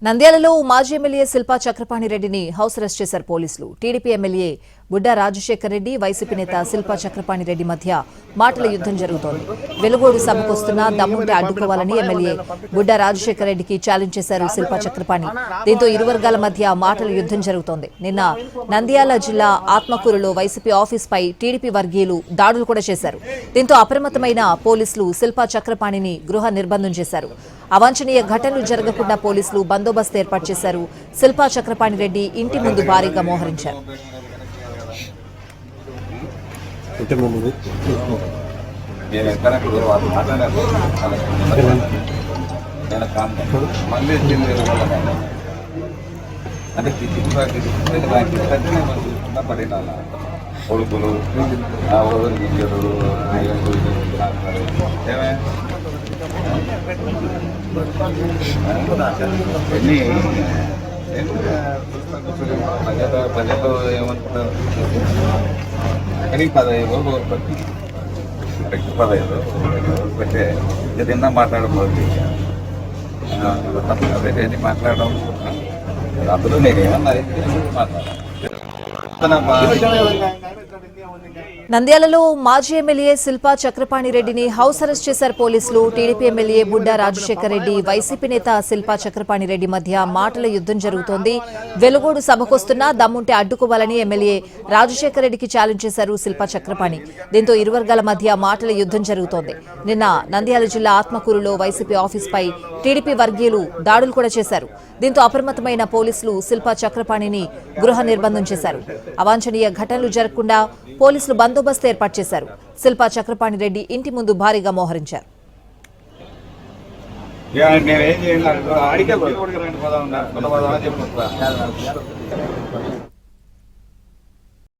నంద్యాలలో మాజీ ఎమ్మెల్యే శిల్పా చక్రపాణి రెడ్డిని హౌస్ అరెస్ట్ చేశారు పోలీసులు. TDP MLA Budda Rajasekhar Reddy, YCP నేత శిల్పా చక్రపాణి రెడ్డి మధ్య మాటల యుద్ధం జరుగుతోంది. వెలుగోడు సభకొస్తున్నా దమ్ముంటే అడ్డుకోవాలని ఎమ్మెల్యే బుడ్డా రాజశేఖర్ రెడ్డికి ఛాలెంజ్ చేశారు శిల్పా చక్రపాణి. దీంతో ఇరు వర్గాల మధ్య మాటల యుద్ధం జరుగుతోంది. నిన్న నంద్యాల జిల్లా ఆత్మకూరులో వైసీపీ ఆఫీస్పై టీడీపీ వర్గీయులు దాడులు కూడా చేశారు. దీంతో అప్రమత్తమైన పోలీసులు శిల్పా చక్రపాణిని గృహ నిర్బంధం చేశారు. అవాంఛనీయ ఘటనలు జరగకుండా పోలీసులు బందోబస్తు ఏర్పాటు చేశారు. శిల్పా చక్రపాణి రెడ్డి ఇంటి ముందు భారీగా మోహరించారు. కొడుకులు ప్రజలు ఏమనుకుంటారు? కానీ 15 రోజులు పట్టి 15 పెట్టే ఏదైనా మాట్లాడబోద్ది అదేంటి మాట్లాడడం అందులో నేను ఏమన్నా మాట్లాడాను. నంద్యాలలో మాజీ ఎమ్మెల్యే శిల్పా చక్రపాణి రెడ్డిని హౌస్ అరెస్ట్ చేశారు పోలీసులు. TDP MLA Budda Rajasekhar Reddy, YCP నేత శిల్పా చక్రపాణి రెడ్డి మధ్య మాటల యుద్ధం జరుగుతోంది. వెలుగోడు సభకొస్తున్నా దమ్ముంటే అడ్డుకోవాలని ఎమ్మెల్యే రాజశేఖర్ రెడ్డికి ఛాలెంజ్ చేశారు శిల్పా చక్రపాణి. దీంతో ఇరు వర్గాల మధ్య మాటల యుద్ధం జరుగుతోంది. నిన్న నంద్యాల జిల్లా ఆత్మకూరులో వైసీపీ ఆఫీస్పై టీడీపీ వర్గీయులు దాడులు కూడా చేశారు. దీంతో అప్రమత్తమైన పోలీసులు శిల్పా చక్రపాణిని గృహ నిర్బంధం చేశారు. అవాంఛనీయ ఘటనలు జరగకుండా పోలీసులు బందోబస్తు ఏర్పాటు చేశారు. శిల్పా చక్రపాణి రెడ్డి ఇంటి ముందు భారీగా మోహరించారు. నేనేం చేయాలి?